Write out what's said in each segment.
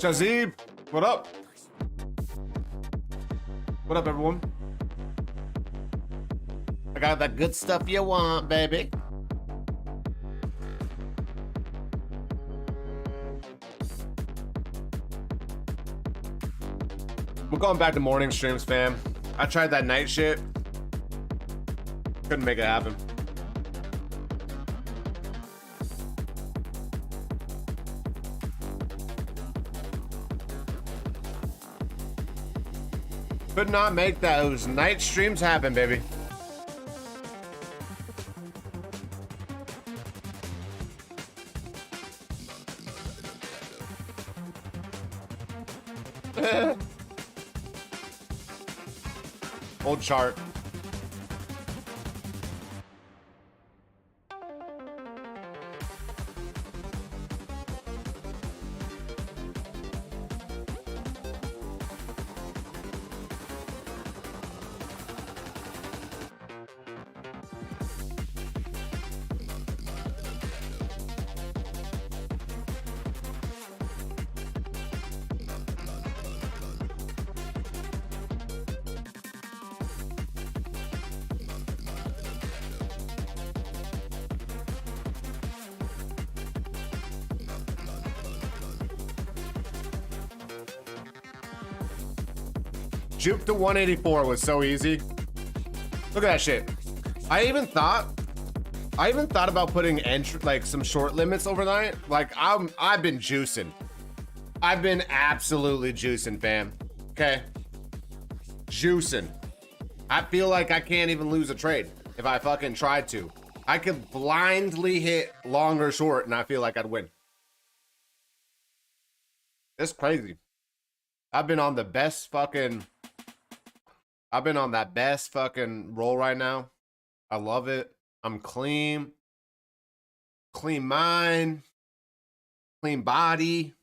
Shazib, what up? What up, everyone? I got that good stuff you want, baby. We're going back to morning streams, fam. I tried that night shit. Couldn't make it happen. Could not make those night streams happen, baby. Old chart. Juke to 184 was so easy. Look at that shit. I even thought about putting like some short limits overnight. Like I've been juicing. I've been absolutely juicing, fam. Okay. Juicing. I feel like I can't even lose a trade if I fucking tried to. I could blindly hit long or short and I feel like I'd win. It's crazy. I've been on that best fucking roll right now. I love it. I'm clean. Clean mind. Clean body.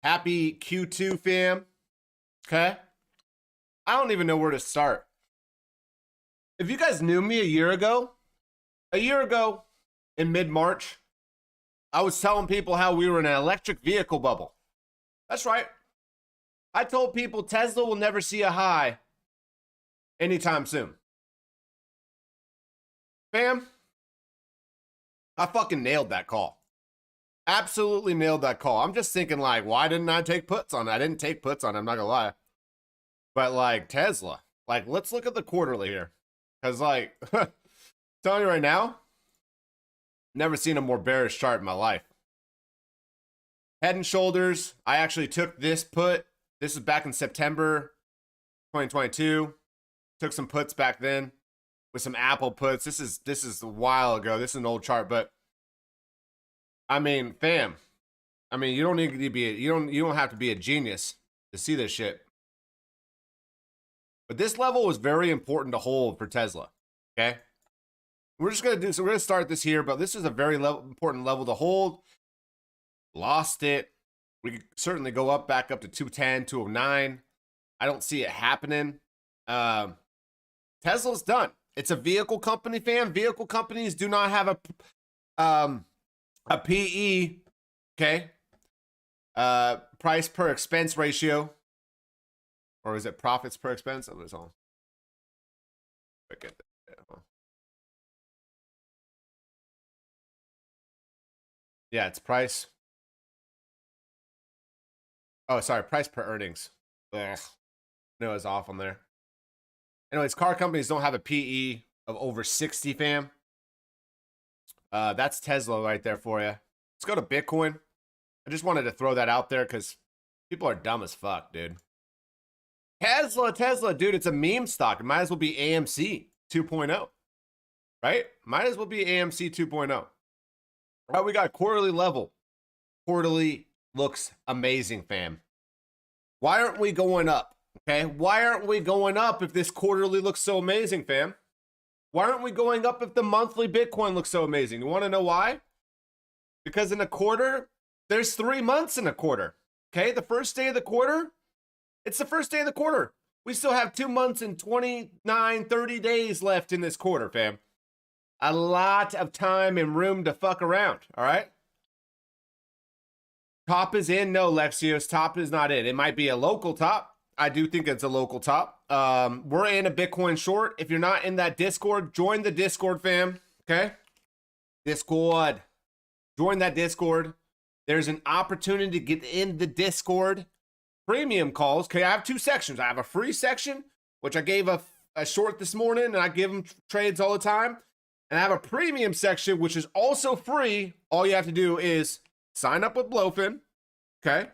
Happy Q2, fam. Okay? I don't even know where to start. If you guys knew me a year ago in mid-March, I was telling people how we were in an electric vehicle bubble. That's right. I told people Tesla will never see a high anytime soon. Fam, I fucking nailed that call. Absolutely nailed that call. I'm just thinking, like, why didn't I take puts on it? I didn't take puts on it, I'm not gonna lie. But, like, Tesla, like, let's look at the quarterly here. Because, like, telling you right now, never seen a more bearish chart in my life. Head and Shoulders, I actually took this put. This is back in September 2022. Took some puts back then with some Apple puts. This is a while ago. This is an old chart, but I mean, fam. I mean, you don't need to be you don't have to be a genius to see this shit. But this level was very important to hold for Tesla. Okay? We're going to start this here, but this is a very important level to hold. Lost it. We could certainly go up back up to 210, 209. I don't see it happening. Tesla's done. It's a vehicle company, fam. Vehicle companies do not have a PE, okay? Price per expense ratio. Or is it profits per expense? Oh, it's all. Yeah, it's price. Oh, sorry, price per earnings. Ugh. No, it's off on there. Anyways, car companies don't have a PE of over 60, fam. That's Tesla right there for you. Let's go to Bitcoin. I just wanted to throw that out there because people are dumb as fuck, dude. Tesla, dude, it's a meme stock. It might as well be AMC 2.0, right? Might as well be AMC 2.0. All right, we got quarterly level. Quarterly looks amazing, fam. Why aren't we going up? Okay, why aren't we going up if this quarterly looks so amazing, fam? Why aren't we going up if the monthly Bitcoin looks so amazing? You want to know why? Because in a quarter, there's 3 months in a quarter. Okay, the first day of the quarter, it's the first day of the quarter. We still have 2 months and 29, 30 days left in this quarter, fam. A lot of time and room to fuck around, all right? Top is in. No, Lexios, top is not in. It might be a local top. I do think it's a local top. We're in a Bitcoin short. If you're not in that Discord, join the Discord, fam. Okay? Discord. Join that Discord. There's an opportunity to get in the Discord. Premium calls. Okay, I have 2 sections. I have a free section, which I gave a short this morning, and I give them trades all the time. And I have a premium section, which is also free. All you have to do is sign up with Blowfin. Okay?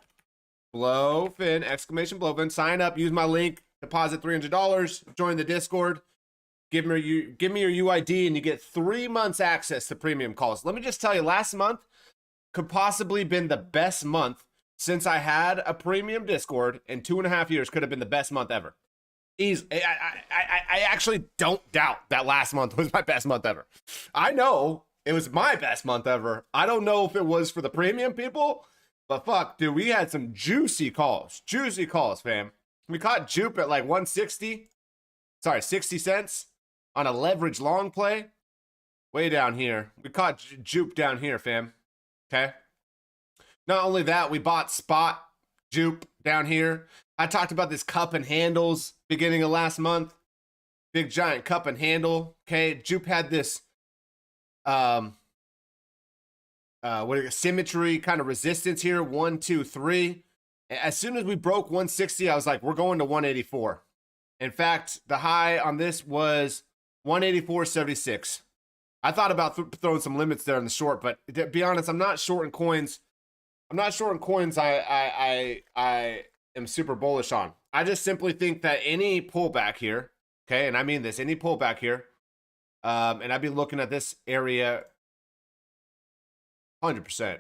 Blowfin, exclamation Blowfin. Sign up, use my link, deposit $300, join the Discord. Give me your UID, and you get 3 months access to premium calls. Let me just tell you, last month could possibly been the best month since I had a premium Discord in 2.5 years. Could have been the best month ever. I actually don't doubt that last month was my best month ever. I know it was my best month ever. I don't know if it was for the premium people, but fuck, dude, we had some juicy calls. Juicy calls, fam. We caught Jupe at like 160. Sorry, 60 cents on a leverage long play. Way down here. We caught Jupe down here, fam. Okay? Not only that, we bought spot Jupe down here. I talked about this cup and handles beginning of last month. Big giant cup and handle. Okay, Jupe had this symmetry kind of resistance here. 1, 2, 3. As soon as we broke 160, I was like, we're going to 184. In fact, the high on this was 184.76. I thought about throwing some limits there in the short, but to be honest, I'm not shorting coins. I'm not shorting coins I am super bullish on. I just simply think that any pullback here, okay, and I mean this, any pullback here, and I'd be looking at this area 100%.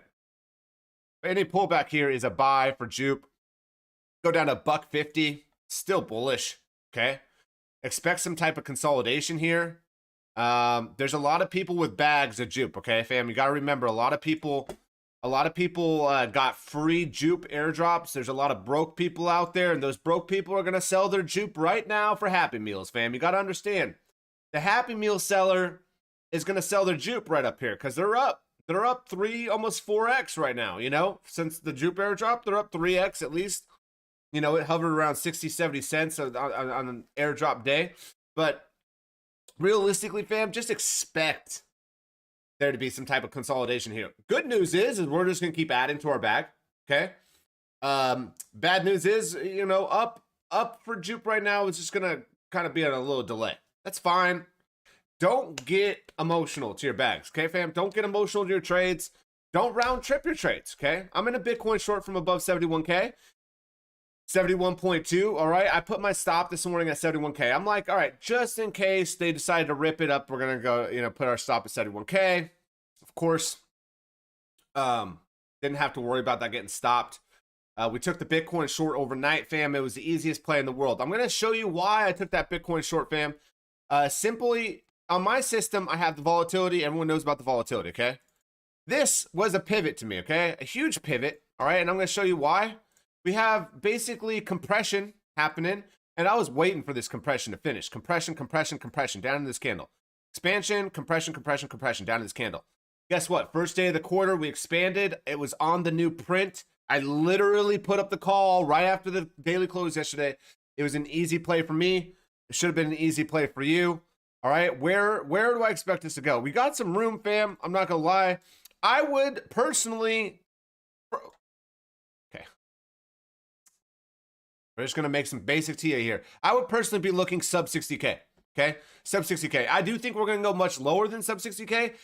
Any pullback here is a buy for Jupe. Go down to $1.50, still bullish, okay? Expect some type of consolidation here. There's a lot of people with bags of Jupe, okay, fam? You got to remember, a lot of people got free Jupe airdrops. There's a lot of broke people out there, and those broke people are going to sell their Jupe right now for Happy Meals, fam. You got to understand, the Happy Meal seller is going to sell their Jupe right up here because they're up. They're up 3, almost 4x right now, you know? Since the Jupe airdrop, they're up 3x at least. You know, it hovered around 60, 70 cents on an airdrop day. But realistically, fam, just expect there to be some type of consolidation here. Good news is we're just going to keep adding to our bag, okay? Bad news is, you know, up for Jupe right now is just going to kind of be on a little delay. That's fine. Don't get emotional to your bags, okay, fam? Don't get emotional to your trades. Don't round trip your trades, okay? I'm in a Bitcoin short from above 71K. 71.2, all right? I put my stop this morning at 71K. I'm like, all right, just in case they decide to rip it up, we're going to go, you know, put our stop at 71K. Of course, didn't have to worry about that getting stopped. We took the Bitcoin short overnight, fam. It was the easiest play in the world. I'm going to show you why I took that Bitcoin short, fam. Simply, on my system, I have the volatility. Everyone knows about the volatility, okay? This was a pivot to me, okay? A huge pivot, all right? And I'm going to show you why. We have basically compression happening, and I was waiting for this compression to finish. Compression, compression, compression, down in this candle. Expansion, compression, compression, compression, down in this candle. Guess what? First day of the quarter, we expanded. It was on the new print. I literally put up the call right after the daily close yesterday. It was an easy play for me. It should have been an easy play for you. All right, where do I expect this to go? We got some room, fam. I'm not going to lie. I would personally... Okay. We're just going to make some basic TA here. I would personally be looking sub 60K. Okay, sub 60K. I do think we're going to go much lower than sub 60K.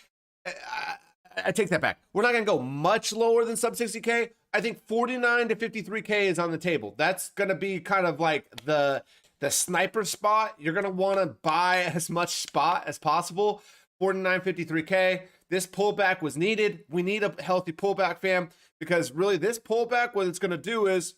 I take that back. We're not going to go much lower than sub 60K. I think 49 to 53K is on the table. That's going to be kind of like the sniper spot. You're going to want to buy as much spot as possible. 49, 53K. This pullback was needed. We need a healthy pullback, fam, because really this pullback, what it's going to do is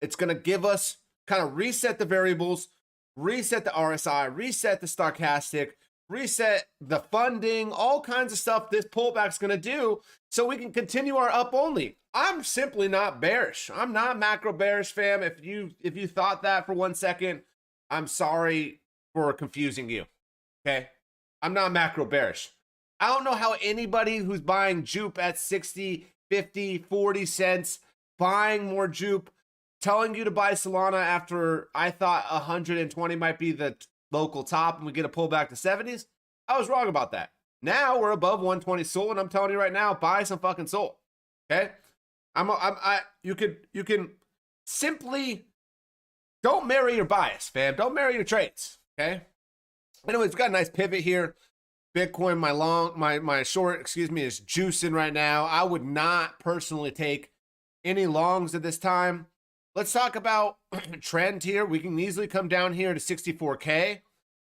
it's going to give us kind of reset the variables, reset the RSI, reset the stochastic, reset the funding, all kinds of stuff this pullback's going to do so we can continue our up only. I'm simply not bearish. I'm not macro bearish, fam. If you thought that for 1 second, I'm sorry for confusing you. Okay? I'm not macro bearish. I don't know how anybody who's buying jupe at 60, 50, 40 cents, buying more jupe, telling you to buy Solana after I thought 120 might be the local top and we get a pullback to 70s. I was wrong about that. Now we're above 120 SOL, and I'm telling you right now, buy some fucking SOL. Okay? You can simply don't marry your bias, fam. Don't marry your trades. Okay? Anyways, we've got a nice pivot here. Bitcoin, my short, excuse me, is juicing right now. I would not personally take any longs at this time. Let's talk about trend here. We can easily come down here to 64K.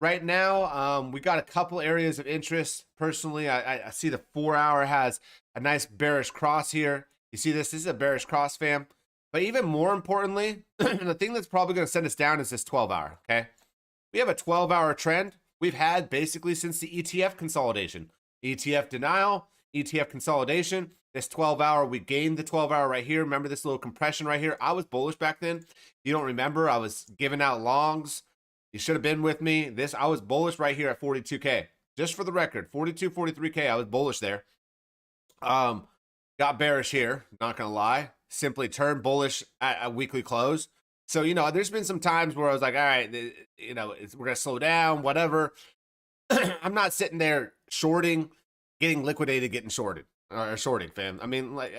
Right now, we got a couple areas of interest. Personally, I see the 4-hour has a nice bearish cross here. You see this? This is a bearish cross, fam. But even more importantly, the thing that's probably going to send us down is this 12-hour, okay? We have a 12-hour trend we've had basically since the ETF consolidation. ETF denial, ETF consolidation. This 12-hour, we gained the 12-hour right here. Remember this little compression right here? I was bullish back then. If you don't remember, I was giving out longs. You should have been with me. I was bullish right here at 42K. Just for the record, 42, 43K, I was bullish there. Got bearish here, not going to lie. Simply turned bullish at a weekly close. So, there's been some times where I was like, all right, we're going to slow down, whatever. I'm not sitting there shorting, getting liquidated, getting shorted. Or shorting, fam. I mean, like,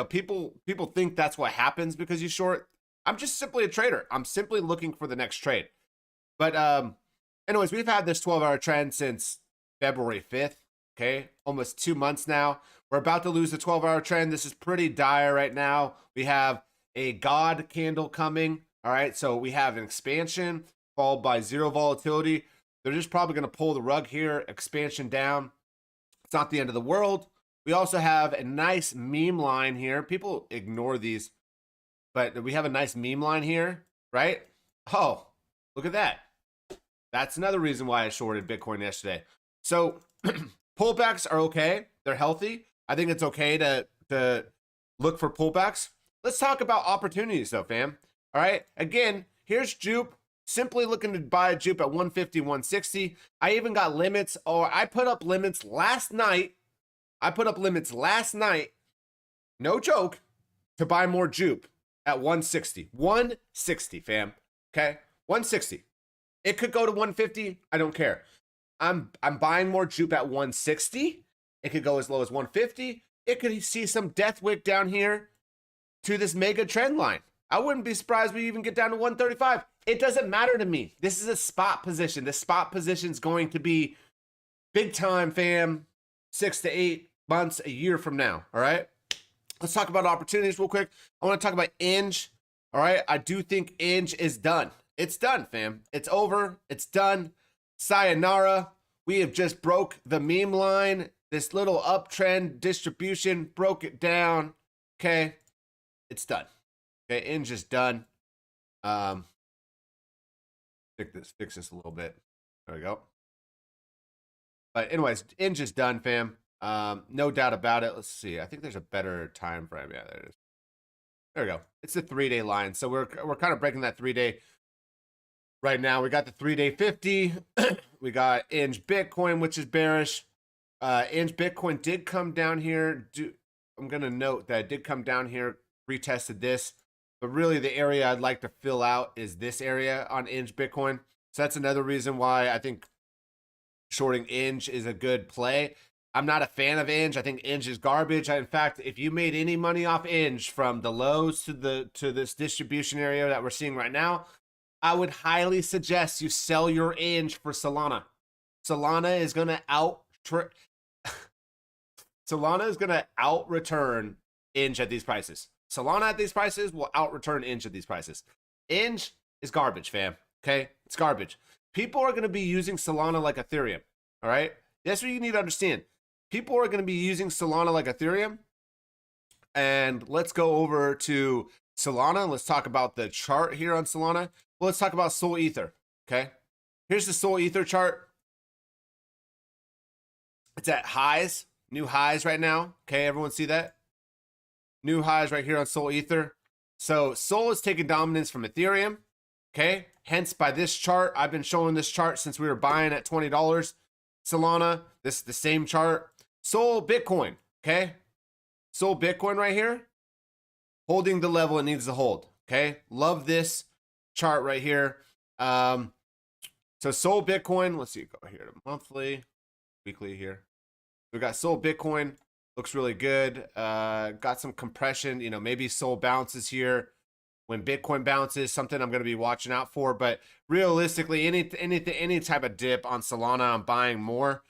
people think that's what happens because you short. I'm just simply a trader. I'm simply looking for the next trade. But anyways, we've had this 12-hour trend since February 5th, okay? Almost 2 months now. We're about to lose the 12-hour trend. This is pretty dire right now. We have a God candle coming, all right? So we have an expansion followed by zero volatility. They're just probably going to pull the rug here, expansion down. It's not the end of the world. We also have a nice meme line here. People ignore these, but we have a nice meme line here, right? Oh, look at that. That's another reason why I shorted Bitcoin yesterday. So pullbacks are okay. They're healthy. I think it's okay to look for pullbacks. Let's talk about opportunities though, fam. All right. Again, here's jupe. Simply looking to buy a jupe at 150, 160. I even got limits, or I put up limits last night. No joke, to buy more jupe at 160. 160, fam. Okay? 160. It could go to 150. I don't care. I'm buying more jupe at 160. It could go as low as 150. It could see some death wick down here to this mega trend line. I wouldn't be surprised we even get down to 135. It doesn't matter to me. This is a spot position. This spot position is going to be big time, fam. 6 to 8 months, a year from now. All right. Let's talk about opportunities real quick. I want to talk about Inge. All right. I do think Inge is done. It's done, fam. It's over. It's done. Sayonara. We have just broke the meme line. This little uptrend distribution broke it down. Okay. It's done. Okay. Inge is done. Fix this a little bit. There we go. But anyways, Inge is done, fam. No doubt about it. Let's see. I think there's a better time frame. Yeah, there it is. There we go. It's the 3-day line. So we're kind of breaking that 3-day right now. We got the 3-day 50. We got Inge Bitcoin, which is bearish. Inge Bitcoin did come down here. I'm going to note that it did come down here, retested this. But really the area I'd like to fill out is this area on Inge Bitcoin. So that's another reason why I think shorting Inge is a good play. I'm not a fan of Inge. I think Inge is garbage. In fact, if you made any money off Inge from the lows to this distribution area that we're seeing right now, I would highly suggest you sell your Inge for Solana. Solana is going to out return Inge at these prices. Solana at these prices will out return Inge at these prices. Inge is garbage, fam. Okay, it's garbage. People are going to be using Solana like Ethereum. All right, that's what you need to understand. People are going to be using Solana like Ethereum. And let's go over to Solana. Let's talk about the chart here on Solana. Well, let's talk about Sol Ether. Okay, here's the Sol Ether chart. It's at highs, new highs right now. Okay, everyone see that? New highs right here on Sol Ether. So Sol is taking dominance from Ethereum. Okay, hence by this chart, I've been showing this chart since we were buying at $20. Solana, this is the same chart. Sol Bitcoin, okay? Sol Bitcoin right here, holding the level it needs to hold, okay? Love this chart right here. So Sol Bitcoin, let's see, go here to monthly, weekly here. We got Sol Bitcoin, looks really good. Got some compression, you know, maybe Sol bounces here. When Bitcoin bounces, something I'm going to be watching out for. But realistically, any type of dip on Solana, I'm buying more.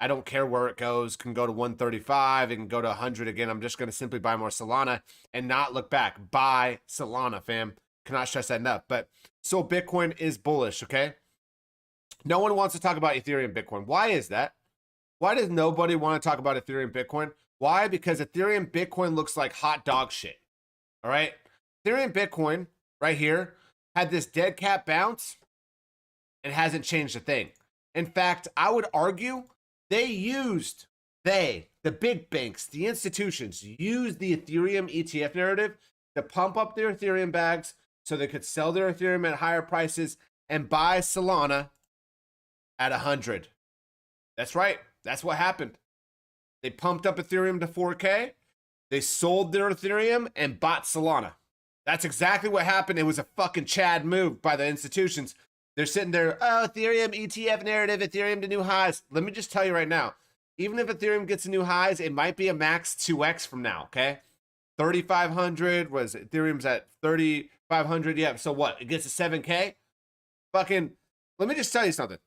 I don't care where it goes. Can go to 135. It can go to 100 again. I'm just going to simply buy more Solana and not look back. Buy Solana, fam. Cannot stress that enough. But so Bitcoin is bullish, okay? No one wants to talk about Ethereum Bitcoin. Why is that? Why does nobody want to talk about Ethereum Bitcoin? Why? Because Ethereum Bitcoin looks like hot dog shit. All right? Ethereum Bitcoin right here had this dead cat bounce and hasn't changed a thing. In fact, I would argue the big banks, the institutions, used the Ethereum ETF narrative to pump up their Ethereum bags so they could sell their Ethereum at higher prices and buy Solana at 100. That's right. That's what happened. They pumped up Ethereum to 4K. They sold their Ethereum and bought Solana. That's exactly what happened. It was a fucking Chad move by the institutions. They're sitting there, oh, Ethereum ETF narrative, Ethereum to new highs. Let me just tell you right now, even if Ethereum gets to new highs, it might be a max 2x from now, okay? 3,500 was Ethereum's at 3,500. Yeah, so what? It gets to 7K? Fucking, let me just tell you something.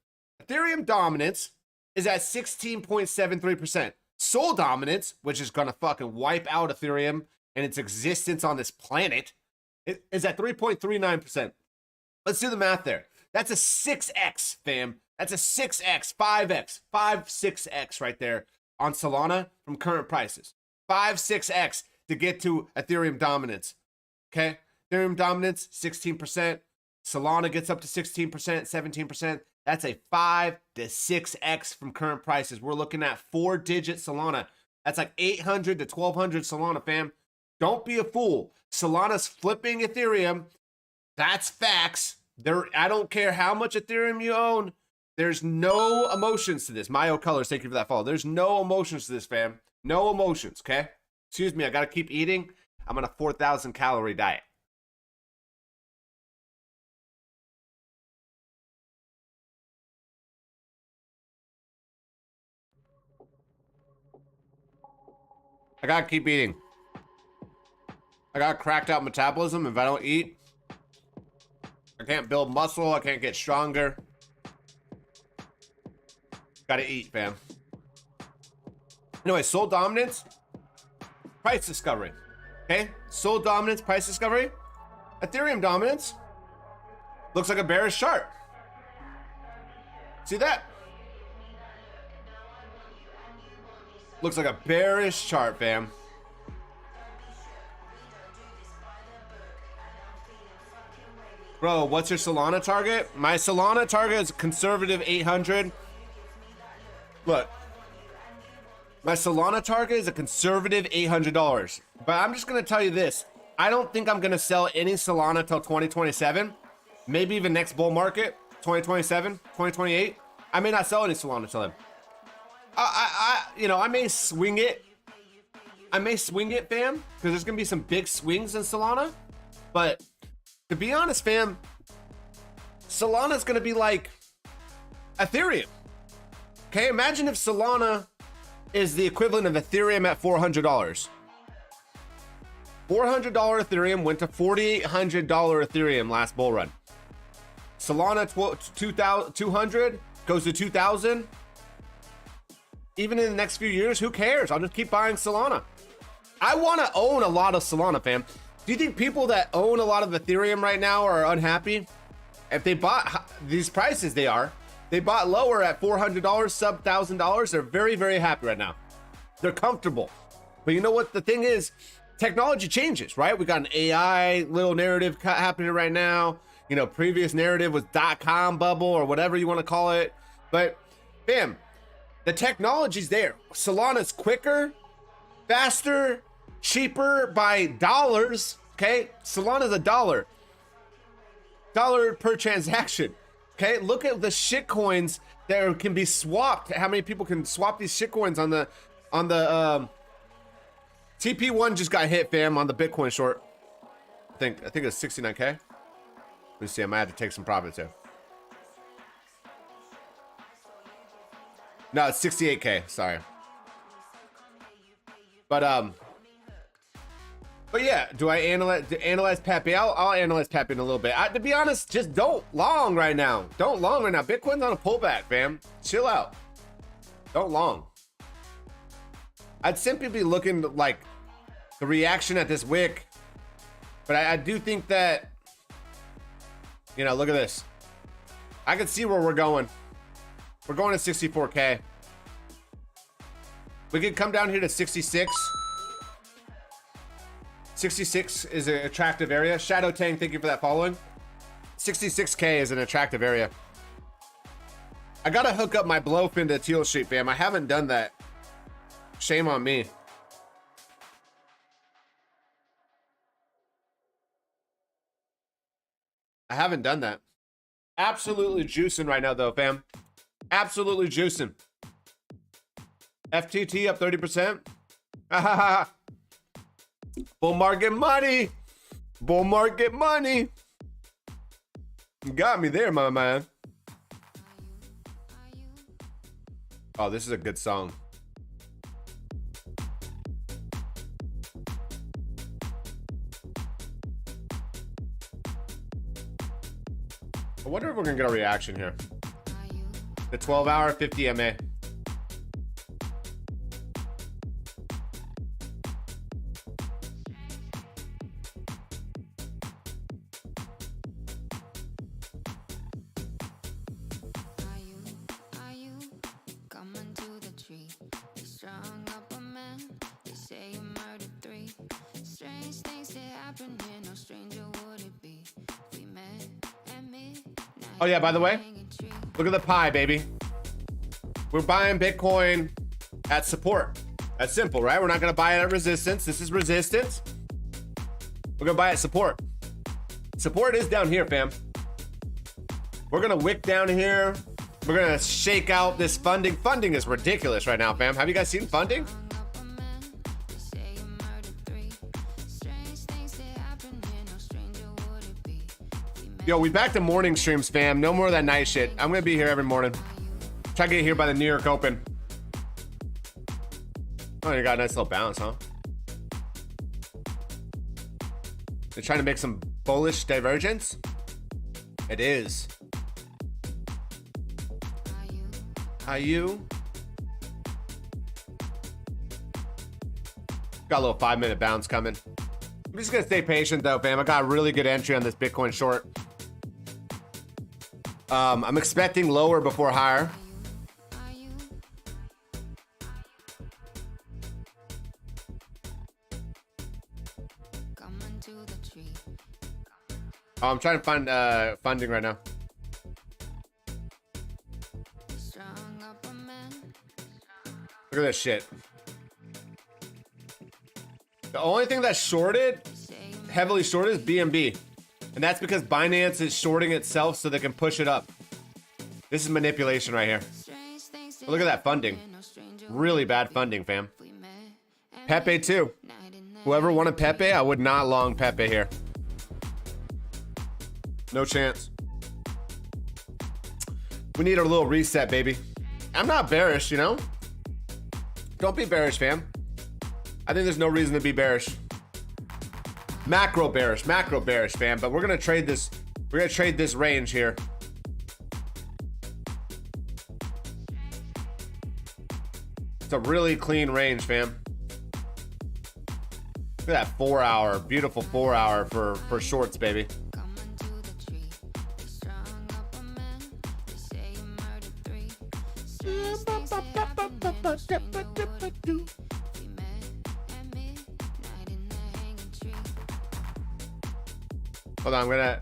Ethereum dominance is at 16.73%. Sol dominance, which is going to fucking wipe out Ethereum and its existence on this planet, is at 3.39%. Let's do the math there. That's a 6x, fam. That's a 6x, 5x, 6x right there on Solana from current prices. 6x to get to Ethereum dominance. Okay? Ethereum dominance, 16%. Solana gets up to 16%, 17%. That's a 5 to 6x from current prices. We're looking at 4-digit Solana. That's like 800 to 1,200 Solana, fam. Don't be a fool. Solana's flipping Ethereum. That's facts. I don't care how much Ethereum you own. There's no emotions to this. Mayo Colors, thank you for that follow. There's no emotions to this, fam. No emotions, okay? Excuse me, I gotta keep eating. I'm on a 4,000 calorie diet. I gotta keep eating. I got cracked out metabolism. If I don't eat, I can't build muscle. I can't get stronger. Gotta eat, fam. Anyway, Sol dominance, price discovery. Okay, Sol dominance, price discovery. Ethereum dominance looks like a bearish chart. See that? Looks like a bearish chart, fam. Bro, what's your Solana target? My Solana target is conservative 800. Look, my Solana target is a conservative $800. But I'm just going to tell you this. I don't think I'm going to sell any Solana till 2027. Maybe even next bull market, 2027, 2028. I may not sell any Solana till then. I may swing it. I may swing it, fam, because there's going to be some big swings in Solana. But to be honest, fam, Solana's going to be like Ethereum. Okay, imagine if Solana is the equivalent of Ethereum at $400. $400 Ethereum went to $4,800 Ethereum last bull run. Solana 200 goes to 2,000. Even in the next few years, who cares? I'll just keep buying Solana. I want to own a lot of Solana, fam. Do you think people that own a lot of Ethereum right now are unhappy? If they bought these prices, they bought lower at $400, sub $1,000. They're very, very happy right now. They're comfortable. But you know what the thing is? Technology changes, right? We got an AI little narrative happening right now. You know, previous narrative was .com bubble or whatever you want to call it. But, bam, the technology's there. Solana's quicker, faster, cheaper by dollars. Okay, Solana's $1 per transaction. Okay, look at the shit coins that can be swapped. How many people can swap these shit coins on the TP1 just got hit, fam, on the Bitcoin short. I think it's 69K. Let me see. I might have to take some profits here. No, it's 68K. Sorry. But yeah, do I analyze Pepe? I'll analyze Pepe in a little bit. To be honest, just don't long right now. Don't long right now. Bitcoin's on a pullback, fam. Chill out. Don't long. I'd simply be looking like the reaction at this wick, but I do think that, you know, look at this. I can see where we're going. We're going to 64K. We could come down here to 66. 66 is an attractive area. Shadow Tang, thank you for that following. 66K is an attractive area. I gotta hook up my blowfin to Teal Sheet, fam. I haven't done that. Shame on me. I haven't done that. Absolutely juicing right now, though, fam. Absolutely juicing. FTT up 30%. Bull market money. Bull market money. You got me there, my man. Oh, this is a good song. I wonder if we're gonna get a reaction here. The 12-hour 50 MA. Oh yeah, by the way, look at the pie, baby. We're buying Bitcoin at support. That's simple, right? We're not gonna buy it at resistance. This is resistance. We're gonna buy it at support. Support is down here, fam. We're gonna wick down here. We're gonna shake out this funding. Funding is ridiculous right now, fam. Have you guys seen funding? Yo, we back to morning streams, fam. No more of that night shit. I'm gonna be here every morning. Try to get here by the New York Open. Oh, you got a nice little bounce, huh? They're trying to make some bullish divergence. It is. Are you? Got a little 5-minute bounce coming. I'm just gonna stay patient though, fam. I got a really good entry on this Bitcoin short. I'm expecting lower before higher. Oh, I'm trying to find funding right now. Look at this shit. The only thing that's shorted, heavily shorted, is BNB. And that's because Binance is shorting itself so they can push it up. This is manipulation right here. But look at that funding. Really bad funding, fam. Pepe too. Whoever wanted Pepe, I would not long Pepe here. No chance. We need a little reset, baby. I'm not bearish, you know? Don't be bearish, fam. I think there's no reason to be bearish. Macro bearish, fam. But we're gonna trade this. We're gonna trade this range here. It's a really clean range, fam. Look at that 4 hour, beautiful 4 hour for shorts, baby. Hold on, I'm gonna.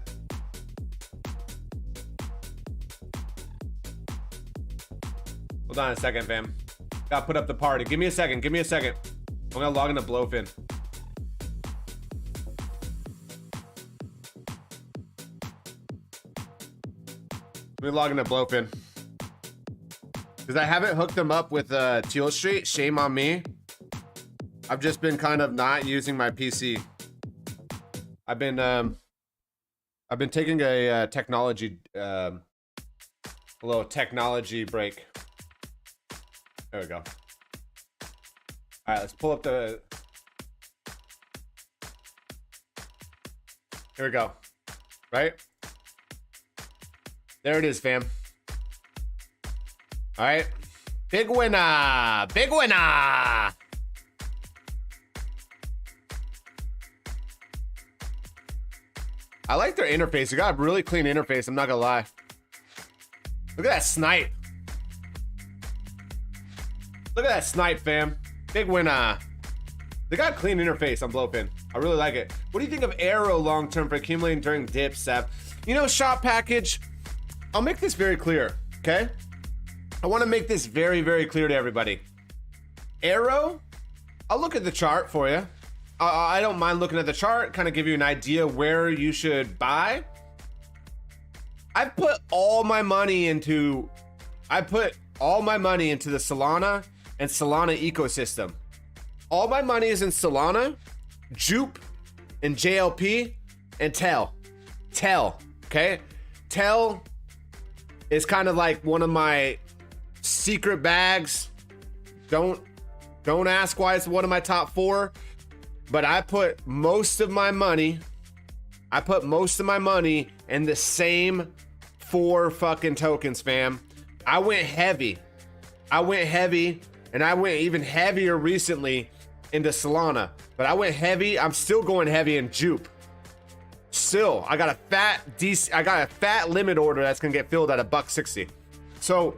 Hold on a second, fam. Gotta put up the party. Give me a second. Give me a second. I'm gonna log into Blowfin. Let me log into Blowfin. Because I haven't hooked them up with Teal Street. Shame on me. I've just been kind of not using my PC. I've been taking a technology, a little technology break. There we go. All right, let's pull up the. Here we go. Right? There it is, fam. All right. Big winner. Big winner. I like their interface. They got a really clean interface. I'm not gonna lie. Look at that snipe. Look at that snipe, fam. Big winner. They got a clean interface on Blowfin. I really like it. What do you think of Arrow long term for accumulating during dips, Seth? You know, shop package. I'll make this very clear, okay? I want to make this very, very clear to everybody. Arrow, I'll look at the chart for you. I don't mind looking at the chart, kind of give you an idea where you should buy. I've put all my money into the Solana and Solana ecosystem. All my money is in Solana, Jupe, and JLP, and Tel, okay? Tel is kind of like one of my secret bags. Don't ask why it's one of my top 4, but I put most of my money in the same 4 fucking tokens, fam. I went heavy, and I went even heavier recently into Solana, but I went heavy. I'm still going heavy in Jupe. Still, I got a fat limit order that's gonna get filled at $1.60. So,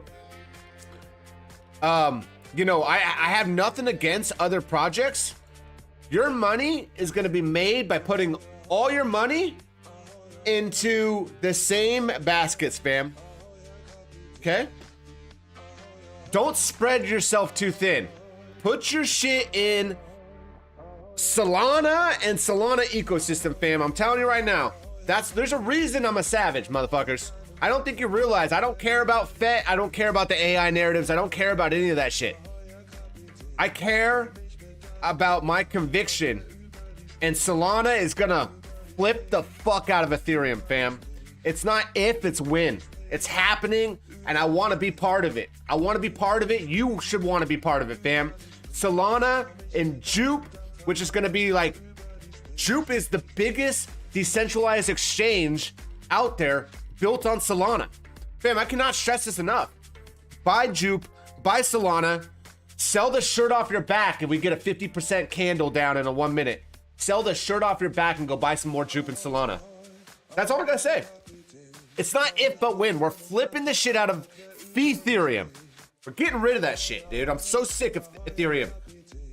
you know, I have nothing against other projects. Your money is gonna be made by putting all your money into the same baskets, fam. Okay? Don't spread yourself too thin. Put your shit in Solana and Solana ecosystem, fam. I'm telling you right now, there's a reason I'm a savage, motherfuckers. I don't think you realize I don't care about FET. I don't care about the AI narratives. I don't care about any of that shit. I care about my conviction, and Solana is gonna flip the fuck out of Ethereum, fam. It's not if, it's when. It's happening, and I want to be part of it. I want to be part of it. You should want to be part of it, fam. Solana and Jupe, which is going to be like, Jupe is the biggest decentralized exchange out there built on Solana. Fam, I cannot stress this enough. Buy Jupe, buy Solana, sell the shirt off your back, and we get a 50% candle down in a 1 minute. Sell the shirt off your back and go buy some more Jupe and Solana. That's all we're going to say. It's not if, but when. We're flipping the shit out of Ethereum. We're getting rid of that shit, dude. I'm so sick of Ethereum.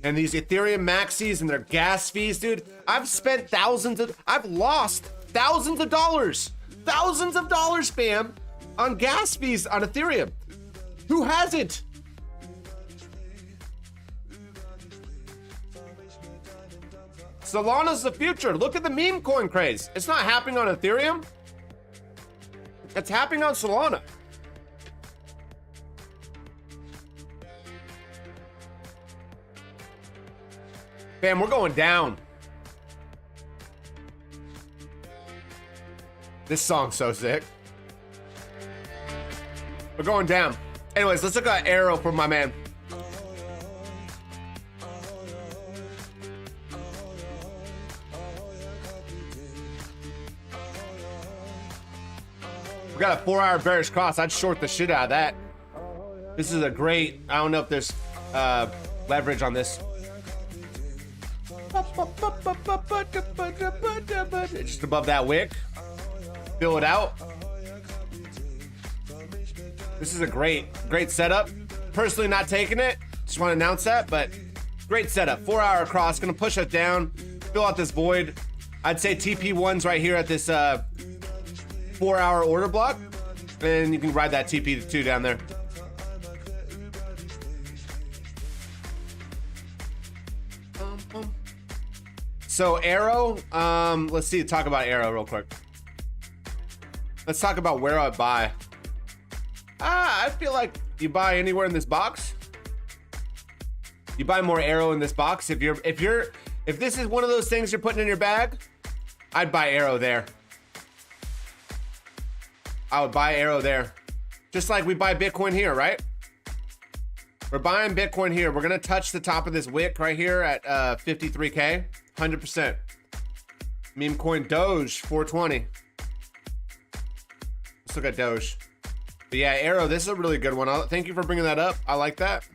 And these Ethereum maxis and their gas fees, dude. I've lost thousands of dollars. Thousands of dollars, fam, on gas fees on Ethereum. Who hasn't? Solana's the future. Look at the meme coin craze. It's not happening on Ethereum. It's happening on Solana. Fam, we're going down. This song's so sick. We're going down. Anyways, let's look at Arrow for my man. We got a 4-hour bearish cross. I'd short the shit out of that. This is a great, I don't know if there's leverage on this. Just above that wick. Fill it out. This is a great setup. Personally not taking it. Just want to announce that, but great setup. 4-hour cross, gonna push us down, fill out this void. I'd say TP1's right here at this 4-hour order block, and you can ride that TP2 down there. So Arrow, let's see, talk about Arrow real quick. Let's talk about where I buy. I feel like you buy anywhere in this box. You buy more Arrow in this box. If this is one of those things you're putting in your bag, I'd buy Arrow there. I would buy Arrow there. Just like we buy Bitcoin here, right? We're buying Bitcoin here. We're gonna touch the top of this wick right here at 53K, 100%. Meme coin Doge, 420. Let's look at Doge. But yeah, Arrow, this is a really good one. Thank you for bringing that up. I like that.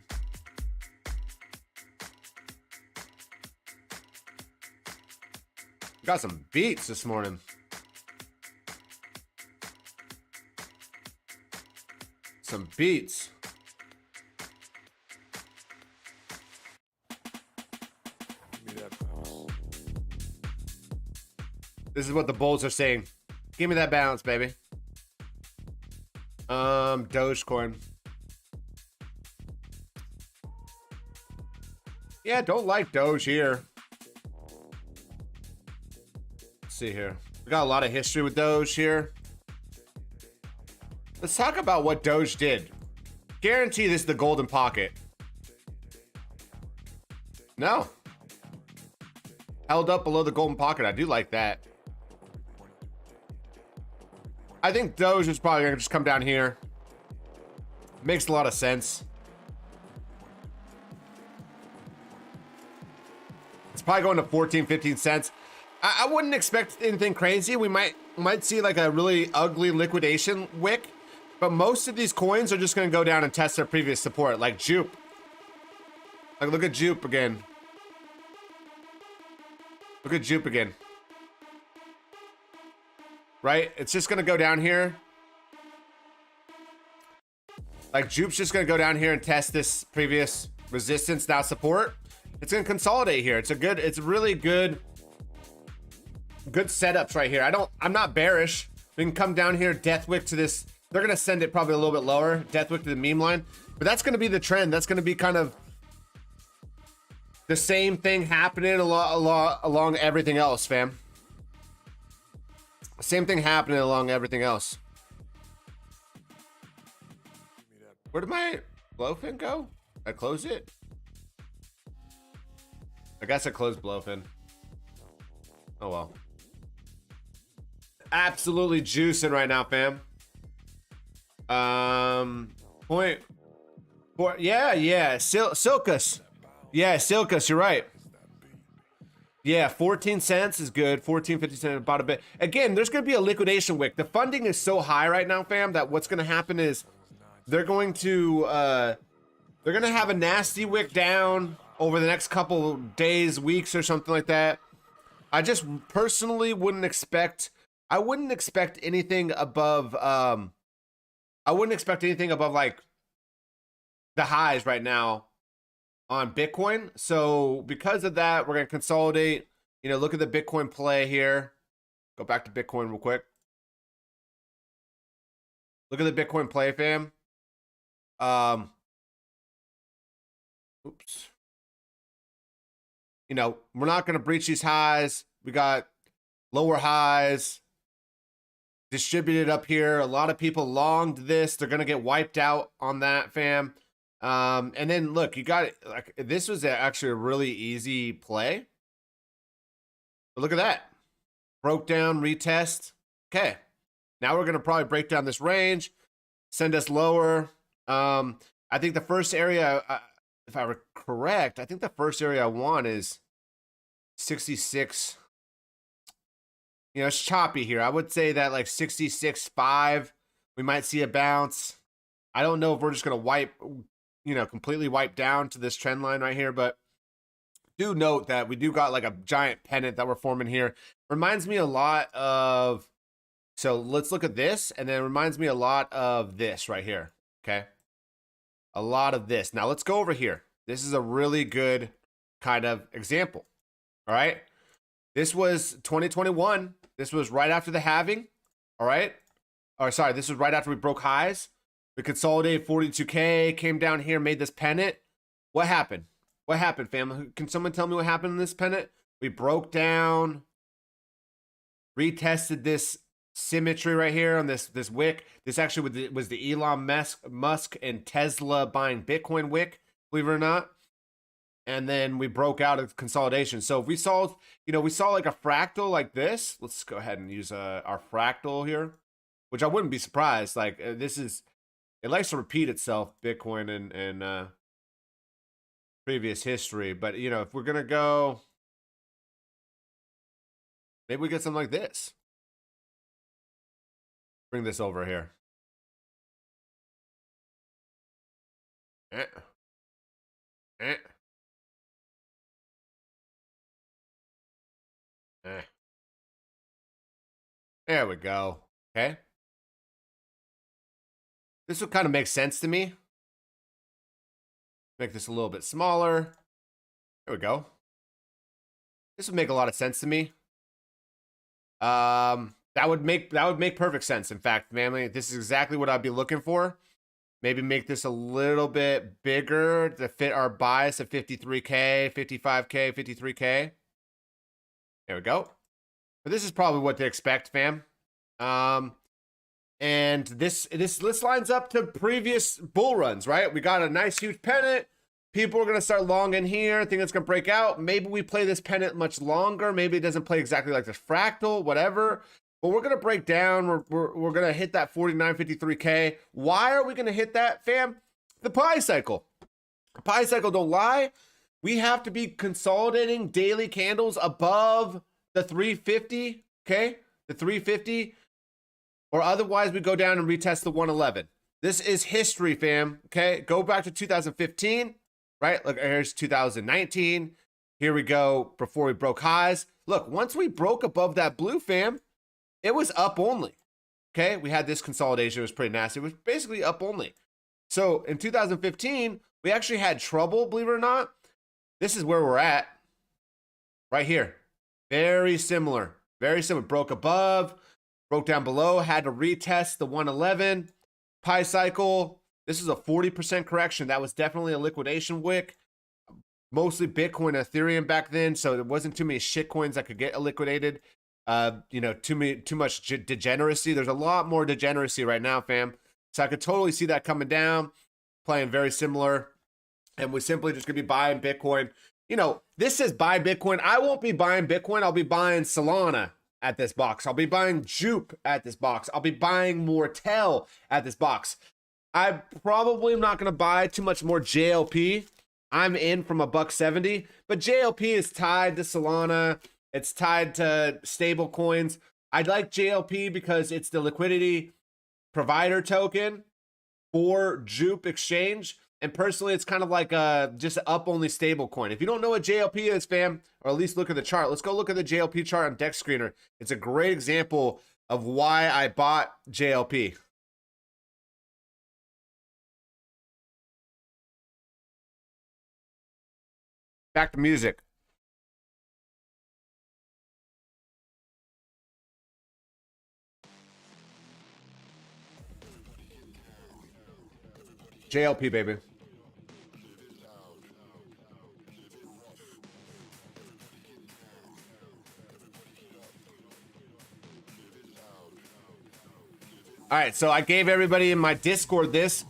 Got some beats this morning. Some beats. This is what the bulls are saying. Give me that balance, baby. Dogecoin. Yeah, don't like Doge here. Let's see here. We got a lot of history with Doge here. Let's talk about what Doge did. Guarantee this is the golden pocket. No. Held up below the golden pocket. I do like that. I think Doge is probably gonna just come down here. Makes a lot of sense. It's probably going to 14, 15 cents. I wouldn't expect anything crazy. We might see like a really ugly liquidation wick, but most of these coins are just gonna go down and test their previous support, like Jupe. Like look at Jupe again. Look at Jupe again. Right? It's just gonna go down here. Like Jupe's just gonna go down here and test this previous resistance, now support. It's gonna consolidate here. It's really good setups right here. I'm not bearish. We can come down here, death wick to this. They're gonna send it probably a little bit lower, death wick to the meme line. But that's gonna be the trend. That's gonna be kind of the same thing happening along everything else, fam. Same thing happening along everything else. Where did my blowfin go? I close it? I guess I closed blowfin. Oh well. Absolutely juicing right now, fam. Silkus. Yeah, Silkus, you're right. Yeah, 14 cents is good. 14, 15 cents, about a bit. Again, there's going to be a liquidation wick. The funding is so high right now, fam, that what's going to happen is they're going to have a nasty wick down over the next couple days, weeks, or something like that. I just personally wouldn't expect anything above like the highs right now on Bitcoin. So because of that, we're going to consolidate, look at the Bitcoin play here. Go back to Bitcoin real quick. Look at the Bitcoin play, fam. Oops. We're not going to breach these highs. We got lower highs distributed up here. A lot of people longed this. They're going to get wiped out on that, fam. And then look, you got it. Like this was actually a really easy play. But look at that. Broke down, retest. Okay. Now we're going to probably break down this range, send us lower. I think the first area, if I were correct, I think the first area I want is 66. It's choppy here. I would say that like 66.5 We might see a bounce. I don't know if we're just going to wipe, completely wipe down to this trend line right here, but do note that we do got like a giant pennant that we're forming here. Reminds me a lot of, so let's look at this, and then it reminds me a lot of this right here, okay? A lot of this. Now let's go over here. This is a really good kind of example, all right? This was 2021. This was right after the halving, all right? Or sorry, this was right after we broke highs. We consolidated 42K, came down here, made this pennant. What happened? What happened, fam? Can someone tell me what happened in this pennant? We broke down, retested this symmetry right here on this wick. This actually was the Elon Musk and Tesla buying Bitcoin wick, believe it or not. And then we broke out of consolidation. So if we saw, we saw like a fractal like this. Let's go ahead and use our fractal here, which I wouldn't be surprised. Like it likes to repeat itself, Bitcoin and previous history. But if we're gonna go, maybe we get something like this. Bring this over here. Eh. Eh. Eh. There we go. Okay. This would kind of make sense to me. Make this a little bit smaller. There we go. This would make a lot of sense to me. That would make perfect sense. In fact, family, this is exactly what I'd be looking for. Maybe make this a little bit bigger to fit our bias of 53K, 55K, 53K. There we go. But this is probably what to expect, fam. And this lines up to previous bull runs, right? We got a nice huge pennant. People are going to start long in here. Think it's going to break out. Maybe we play this pennant much longer. Maybe it doesn't play exactly like this fractal, whatever. But we're going to break down. We're going to hit that 49.53K. Why are we going to hit that, fam? The pi cycle. Pi cycle, don't lie. We have to be consolidating daily candles above the 350, okay? The 350. Or otherwise, we go down and retest the 111. This is history, fam, okay? Go back to 2015, right? Look, here's 2019. Here we go before we broke highs. Look, once we broke above that blue, fam, it was up only, okay? We had this consolidation. It was pretty nasty. It was basically up only. So in 2015, we actually had trouble, believe it or not. This is where we're at, right here. Very similar. Very similar. Broke above, broke down below, had to retest the 111. Pi cycle. This is a 40% correction. That was definitely a liquidation wick. Mostly Bitcoin and Ethereum back then, so there wasn't too many shit coins that could get liquidated. Too much degeneracy. There's a lot more degeneracy right now, fam. So I could totally see that coming down, playing very similar. And we're simply just gonna be buying Bitcoin. This says buy Bitcoin. I won't be buying Bitcoin. I'll be buying Solana at this box. I'll be buying Jupe at this box. I'll be buying Mortel at this box. I probably am not gonna buy too much more JLP. I'm in from $1.70, but JLP is tied to Solana. It's tied to stable coins. I like JLP because it's the liquidity provider token for Jupe exchange. And personally, it's kind of like just an up-only stable coin. If you don't know what JLP is, fam, or at least look at the chart, let's go look at the JLP chart on Deck Screener. It's a great example of why I bought JLP. Back to music. JLP, baby. All right, so I gave everybody in my Discord this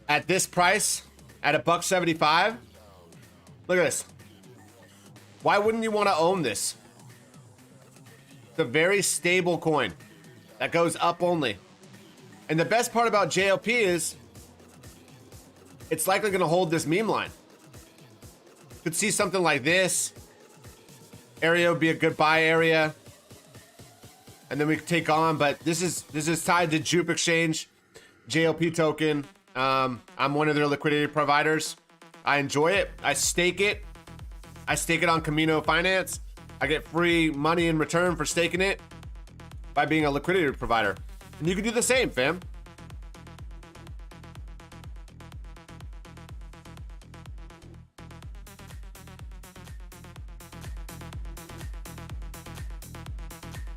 at this price at $1.75. Look at this. Why wouldn't you want to own this? It's a very stable coin that goes up only. And the best part about JLP is it's likely going to hold this meme line. Could see something like this. Area would be a good buy area. And then we could take on, but this is tied to Jupe Exchange. JLP token. I'm one of their liquidity providers. I enjoy it. I stake it. I stake it on Camino Finance. I get free money in return for staking it by being a liquidity provider. And you can do the same, fam.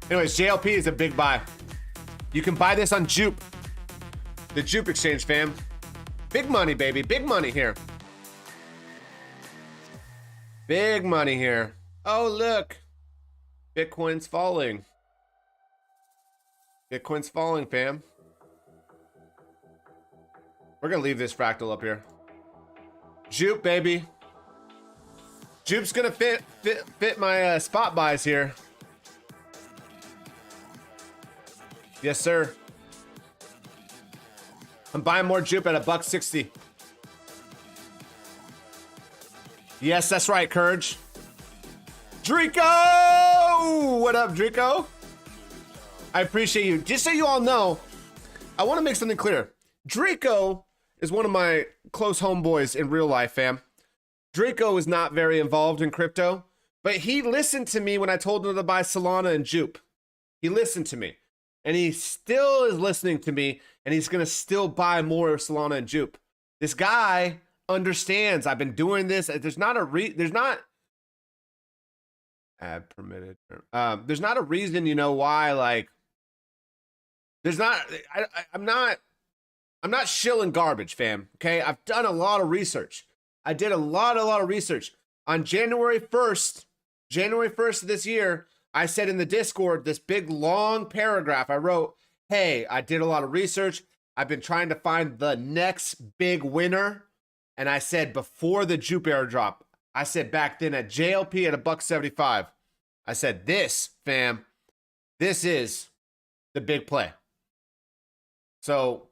Anyways, JLP is a big buy. You can buy this on Jupe. The Jupe exchange, fam. Big money, baby. Big money here. Big money here. Oh, look. Bitcoin's falling. Bitcoin's falling, fam. We're going to leave this fractal up here. Jupe, baby. Jupe's going to fit my spot buys here. Yes, sir. I'm buying more Jupe at $1.60. Yes, that's right, Courage. Drico! What up, Drico? I appreciate you. Just so you all know, I want to make something clear. Drico is one of my close homeboys in real life, fam. Drico is not very involved in crypto, but he listened to me when I told him to buy Solana and Jupe. He listened to me. And he still is listening to me, and he's going to still buy more Solana and Jupe. This guy understands. I've been doing this. There's not a ad permitted. There's not a reason, you know, why, like, I'm not shilling garbage, fam. Okay. I've done a lot of research. I did a lot of research on January 1st of this year. I said in the Discord, this big long paragraph, I wrote, hey, I did a lot of research. I've been trying to find the next big winner. And I said before the Jupe airdrop, I said back then at JLP at $1.75, I said this, fam, this is the big play. So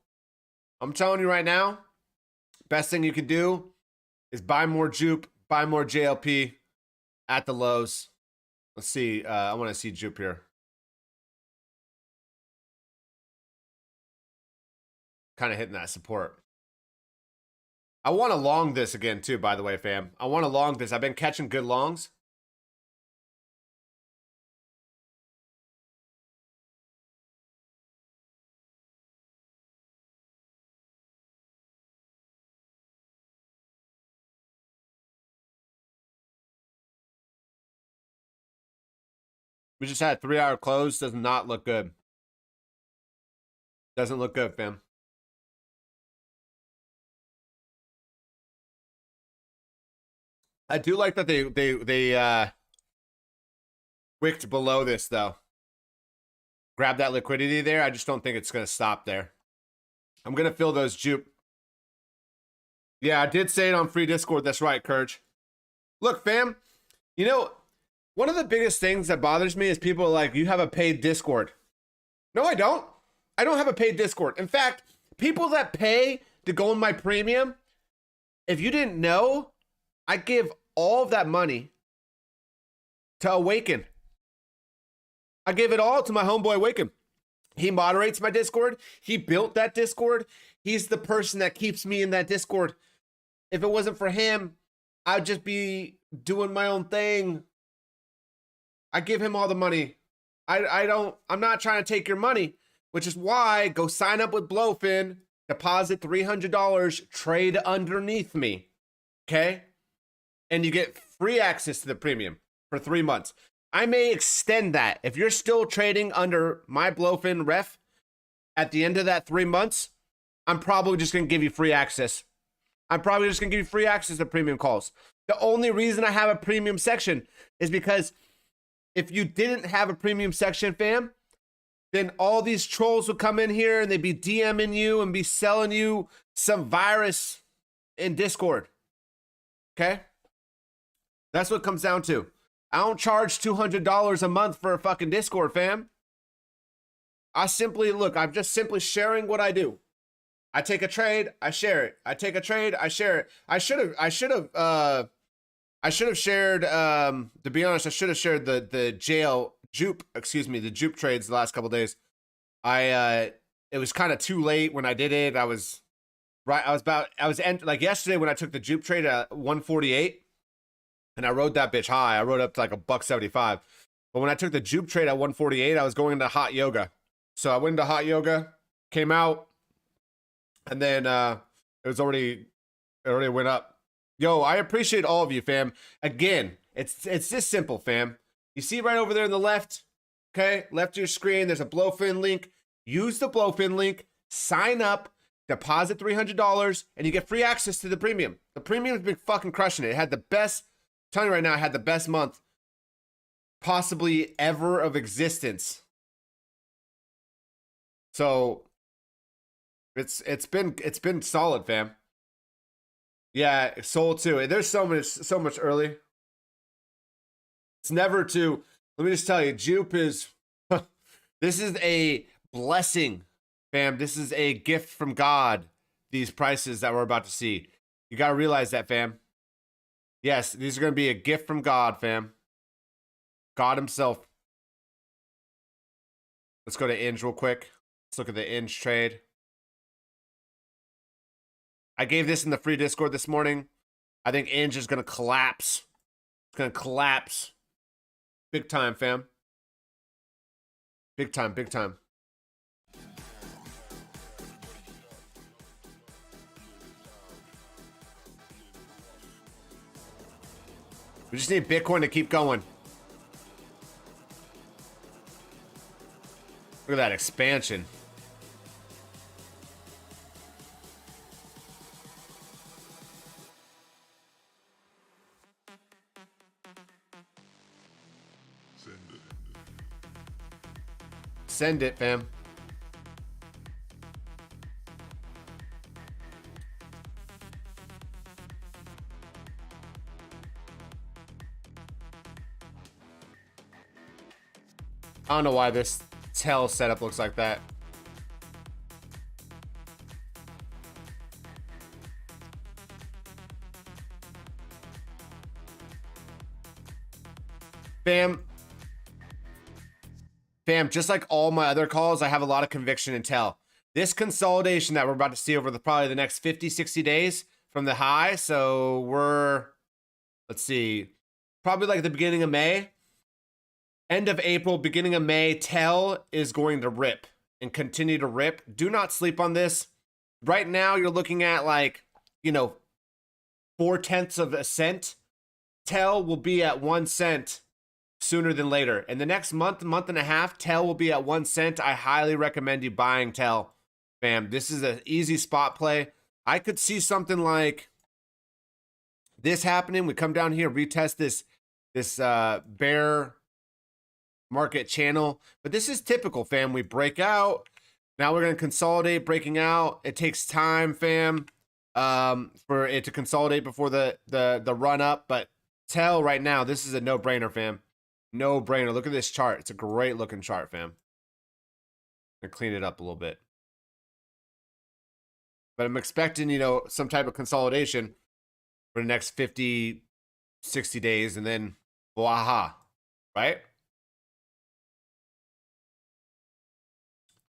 I'm telling you right now, best thing you can do is buy more Jupe, buy more JLP at the lows. Let's see. I want to see Jupe here. Kind of hitting that support. I want to long this again too, by the way, fam. I want to long this. I've been catching good longs. We just had a 3-hour close. Does not look good. Doesn't look good, fam. I do like that they wicked below this though. Grab that liquidity there. I just don't think it's gonna stop there. I'm gonna fill those Jupe. Yeah, I did say it on free Discord. That's right, Courage. Look, fam. You know, one of the biggest things that bothers me is people are like, you have a paid Discord. No, I don't. I don't have a paid Discord. In fact, people that pay to go in my premium, if you didn't know, I give all of that money to Awaken. I give it all to my homeboy Awaken. He moderates my Discord. He built that Discord. He's the person that keeps me in that Discord. If it wasn't for him, I'd just be doing my own thing. I give him all the money. I'm not trying to take your money, which is why go sign up with Blowfin, deposit $300, trade underneath me. Okay? And you get free access to the premium for 3 months. I may extend that. If you're still trading under my Blowfin ref at the end of that 3 months, I'm probably just going to give you free access. I'm probably just going to give you free access to premium calls. The only reason I have a premium section is because if you didn't have a premium section, fam, then all these trolls would come in here and they'd be DMing you and be selling you some virus in Discord. Okay? That's what it comes down to. I don't charge $200 a month for a fucking Discord, fam. I'm just simply sharing what I do. I take a trade, I share it. I take a trade, I share it. I should have shared, to be honest, I should have shared the Jupe trades the last couple days. it was kind of too late when I did it. I was like yesterday when I took the Jupe trade at 148 and I rode that bitch high. I rode up to like $1.75. But when I took the Jupe trade at 148, I was going into hot yoga. So I went into hot yoga, came out, and then it already went up. Yo, I appreciate all of you, fam. Again, it's this simple, fam. You see right over there on the left, okay? Left of your screen, there's a Blowfin link. Use the Blowfin link, sign up, deposit $300, and you get free access to the premium. The premium has been fucking crushing it. It had the best, I'm telling you right now, it had the best month possibly ever of existence. So it's been solid, fam. Yeah, sold too. There's so much early. It's never too. Let me just tell you, Jupe is this is a blessing, fam. This is a gift from God. These prices that we're about to see. You gotta realize that, fam. Yes, these are gonna be a gift from God, fam. God himself. Let's go to Inge real quick. Let's look at the Inge trade. I gave this in the free Discord this morning. I think Inge is going to collapse. It's going to collapse. Big time, fam. Big time, big time. We just need Bitcoin to keep going. Look at that expansion. Send it, fam. I don't know why this tail setup looks like that. Fam, just like all my other calls, I have a lot of conviction and tell. This consolidation that we're about to see over probably the next 50, 60 days from the high. So we're, let's see, probably like the beginning of May. End of April, beginning of May, tell is going to rip and continue to rip. Do not sleep on this. Right now, you're looking at like, 4/10 of a cent. Tell will be at 1 cent sooner than later. In the next month and a half, Tell will be at 1 cent. I highly recommend you buying Tell, fam. This is an easy spot play. I could see something like this happening. We come down here, retest this bear market channel, but this is typical, fam. We break out. Now we're going to consolidate, breaking out. It takes time, fam, for it to consolidate before the run up, but Tell right now, this is a no-brainer, fam. No brainer. Look at this chart. It's a great looking chart, fam. I'm gonna clean it up a little bit. But I'm expecting, some type of consolidation for the next 50, 60 days, and then voila, right?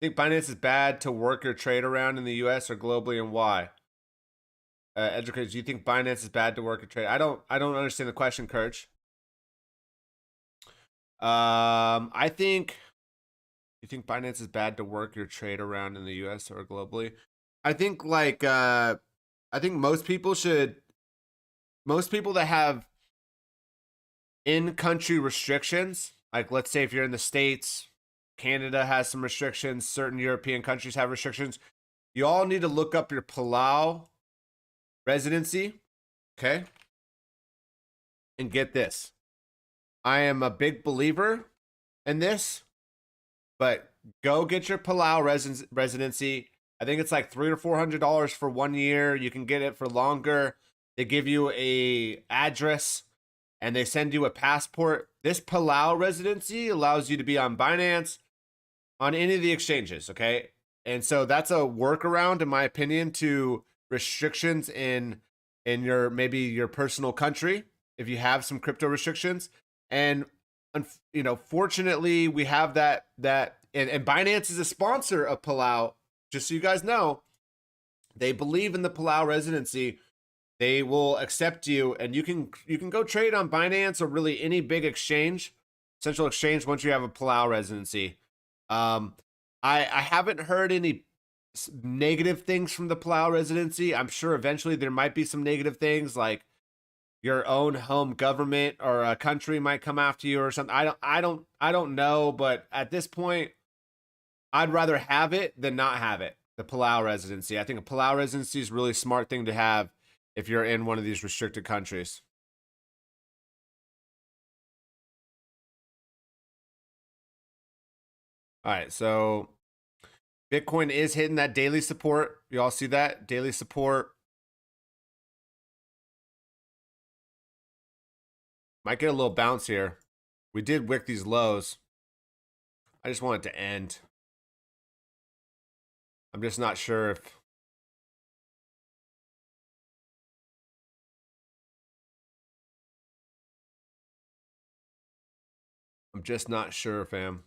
Think Binance is bad to work or trade around in the US or globally, and why? Educators, do you think Binance is bad to work or trade? I don't understand the question, Kirch. I think, you think Binance is bad to work your trade around in the US or globally? I think I think most people that have in-country restrictions, like let's say if you're in the States, Canada has some restrictions, certain European countries have restrictions. You all need to look up your Palau residency, okay? And get this. I am a big believer in this, but go get your Palau residency. I think it's like $300 or $400 for 1 year. You can get it for longer. They give you a address and they send you a passport. This Palau residency allows you to be on Binance, on any of the exchanges, okay? And so that's a workaround, in my opinion, to restrictions in your maybe your personal country if you have some crypto restrictions. And fortunately we have that and Binance is a sponsor of Palau just so you guys know, they believe in the Palau residency. They will accept you, and you can go trade on Binance or really any big exchange, central exchange, once you have a Palau residency. I haven't heard any negative things from the Palau residency. I'm sure eventually there might be some negative things, like your own home government or a country might come after you or something. I don't know, but at this point, I'd rather have it than not have it. The Palau residency. I think a Palau residency is a really smart thing to have if you're in one of these restricted countries. All right, so Bitcoin is hitting that daily support. You all see that? Daily support. Might get a little bounce here. We did wick these lows. I just want it to end. I'm just not sure if... I'm just not sure, fam.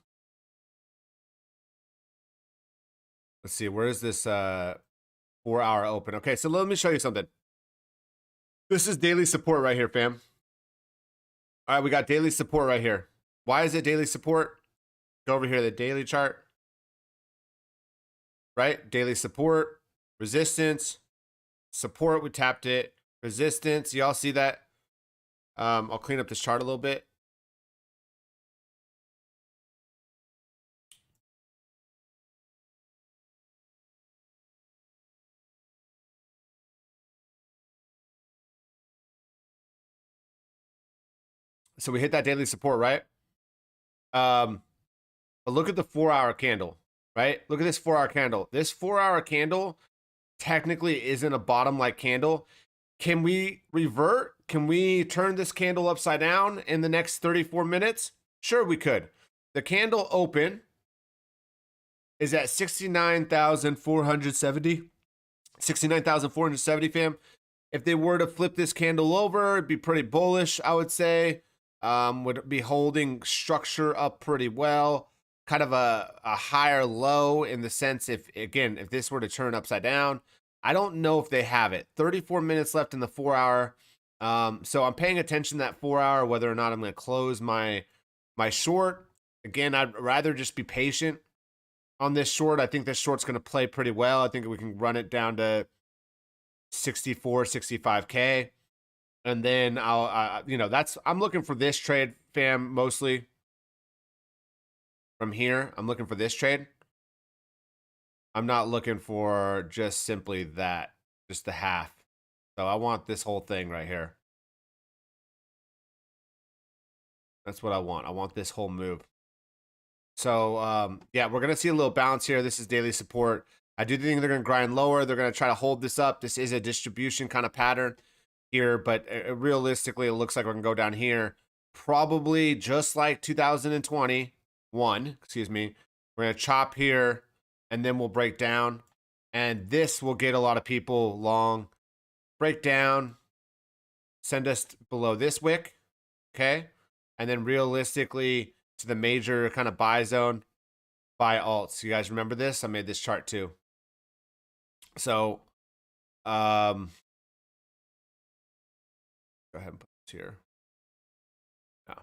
Let's see, where is this 4-hour open? Okay, so let me show you something. This is daily support right here, fam. All right, we got daily support right here. Why is it daily support? Go over here, the daily chart. Right? Daily support, resistance, support, we tapped it, resistance. Y'all see that? I'll clean up this chart a little bit. So we hit that daily support, right? But look at the 4-hour candle, right? Look at this 4-hour candle. This 4-hour candle technically isn't a bottom-like candle. Can we revert? Can we turn this candle upside down in the next 34 minutes? Sure, we could. The candle open is at 69,470. 69,470, fam. If they were to flip this candle over, it'd be pretty bullish, I would say. Would be holding structure up pretty well. Kind of a higher low in the sense if this were to turn upside down. I don't know if they have it. 34 minutes left in the 4-hour. So I'm paying attention to that 4-hour, whether or not I'm going to close my short. Again, I'd rather just be patient on this short. I think this short's going to play pretty well. I think we can run it down to 64, 65K. And then I'll, I'm looking for this trade, fam, mostly from here. I'm looking for this trade. I'm not looking for just simply that, just the half. So I want this whole thing right here. That's what I want. I want this whole move. So, yeah, we're going to see a little bounce here. This is daily support. I do think they're going to grind lower. They're going to try to hold this up. This is a distribution kind of pattern here, but realistically, it looks like we're going to go down here. Probably just like 2021, excuse me. We're going to chop here, and then we'll break down. And this will get a lot of people long. Break down. Send us below this wick, okay? And then realistically to the major kind of buy zone, buy alts. You guys remember this? I made this chart too. So, go ahead and put this here. No.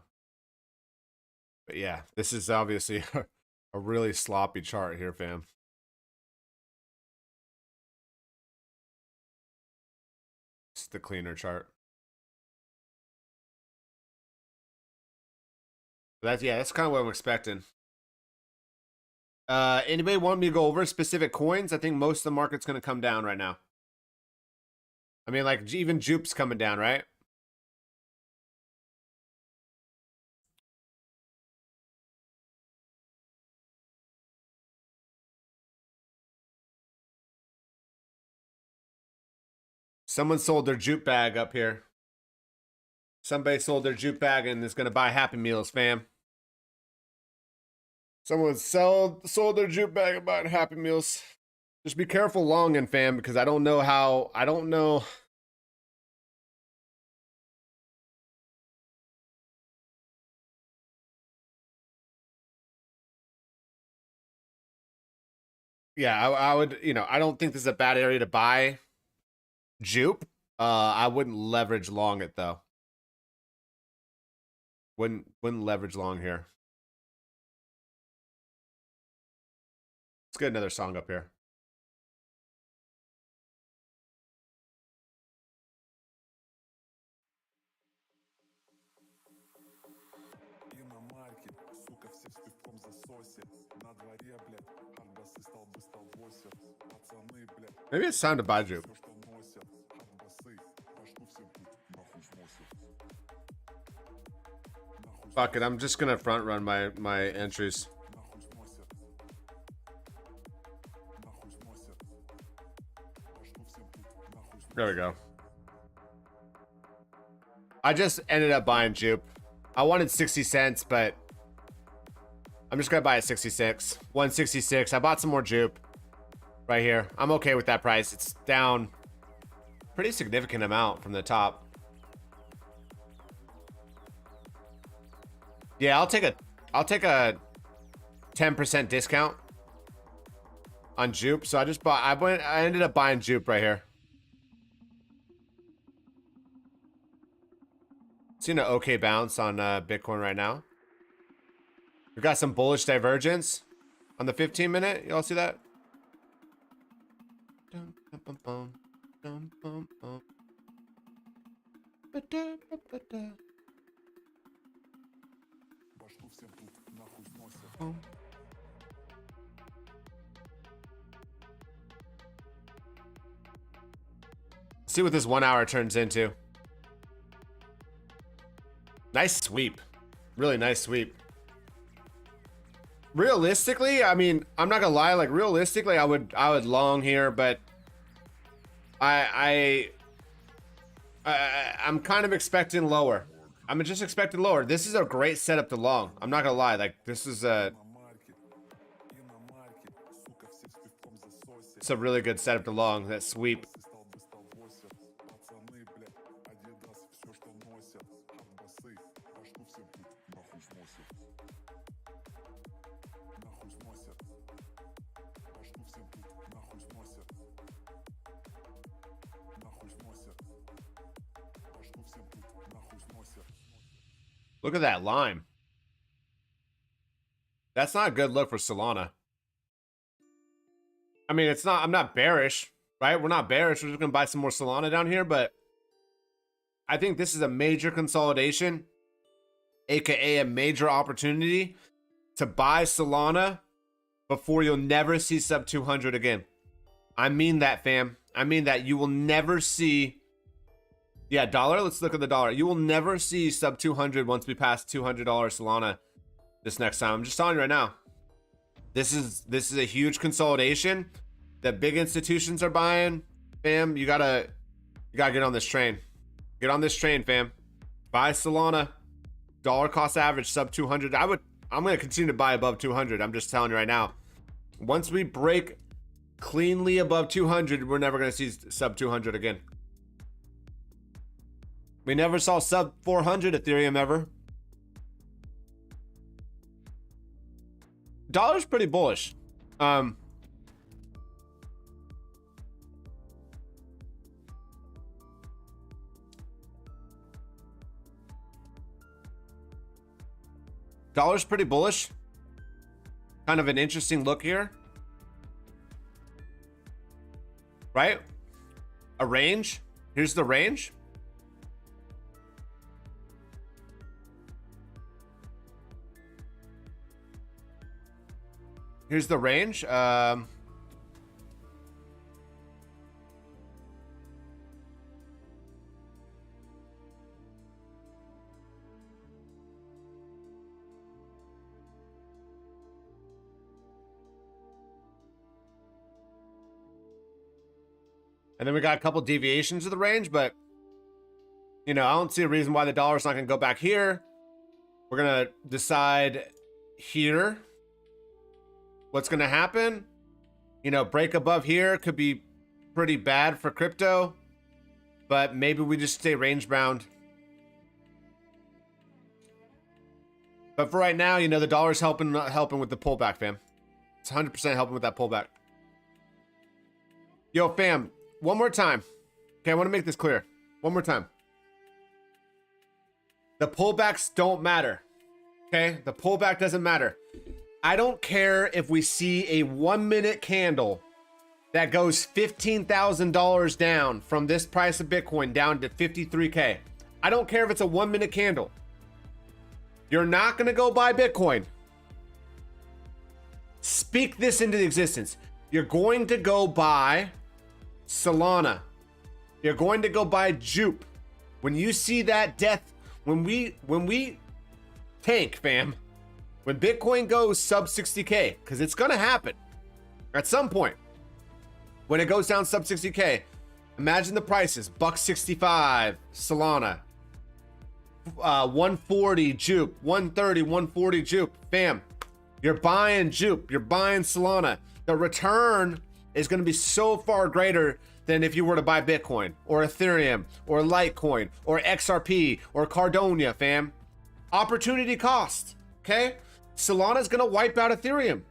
But yeah, this is obviously a really sloppy chart here, fam. It's the cleaner chart. That's kind of what I'm expecting. Anybody want me to go over specific coins? I think most of the market's going to come down right now. I mean, like, even Jupe's coming down, right? Someone sold their Jupe bag up here. Somebody sold their Jupe bag and is going to buy Happy Meals, fam. Someone sold their Jupe bag and bought Happy Meals. Just be careful longing, fam, because I don't know. Yeah, I would, you know, I don't think this is a bad area to buy Jupe. I wouldn't leverage long it though. Wouldn't leverage long here. Let's get another song up here. Maybe it's time to buy Jupe. Fuck it, I'm just gonna front run my entries. There we go. I just ended up buying Jupe. I wanted 60 cents, but I'm just gonna buy at 66. 166. I bought some more Jupe right here. I'm okay with that price. It's down pretty significant amount from the top. Yeah, I'll take a 10% discount on Jupe. So I ended up buying Jupe right here. Seeing an okay bounce on Bitcoin right now. We got some bullish divergence on the 15-minute. Y'all see that? See what this 1 hour turns into. Nice sweep. Really nice sweep. Realistically, I mean, I'm not gonna lie, like realistically, I would long here, but I'm kind of expecting lower. I'm just expecting lower. This is a great setup to long. I'm not gonna lie, like this is it's a really good setup to long, that sweep. Look at that lime. That's not a good look for Solana. I mean, it's not, I'm not bearish, right? We're not bearish. We're just going to buy some more Solana down here, but I think this is a major consolidation, aka a major opportunity to buy Solana before you'll never see sub 200 again. I mean that, fam. I mean that you will never see. Yeah, dollar. Let's look at the dollar. You will never see sub 200 once we pass $200 Solana this next time. I'm just telling you right now. This is a huge consolidation that big institutions are buying. Fam, you gotta get on this train. Get on this train, fam. Buy Solana. Dollar cost average sub 200. I'm gonna continue to buy above 200. I'm just telling you right now. Once we break cleanly above 200, we're never gonna see sub 200 again. We never saw sub 400 Ethereum ever. Dollar's pretty bullish. Dollar's pretty bullish. Kind of an interesting look here. Right? A range. Here's the range. Here's the range. And then we got a couple deviations of the range, but you know, I don't see a reason why the dollar's not going to go back here. We're going to decide here what's going to happen. You know, break above here could be pretty bad for crypto, but maybe we just stay range bound. But for right now, you know, the dollar's helping with the pullback, fam. It's 100% helping with that pullback. Yo, fam, one more time. Okay, I want to make this clear. One more time. The pullbacks don't matter. Okay, the pullback doesn't matter. I don't care if we see a 1 minute candle that goes $15,000 down from this price of Bitcoin down to 53K. I don't care if it's a 1 minute candle. You're not going to go buy Bitcoin. Speak this into existence. You're going to go buy Solana. You're going to go buy Jupe. When you see that death, when we tank, fam, when Bitcoin goes sub 60K, because it's going to happen at some point. When it goes down sub 60K, imagine the prices. $165 Solana, 140 Jupe, 130, 140 Jupe. Fam, you're buying Jupe, you're buying Solana. The return is going to be so far greater than if you were to buy Bitcoin or Ethereum or Litecoin or XRP or Cardano, fam. Opportunity cost, okay? Solana is going to wipe out Ethereum.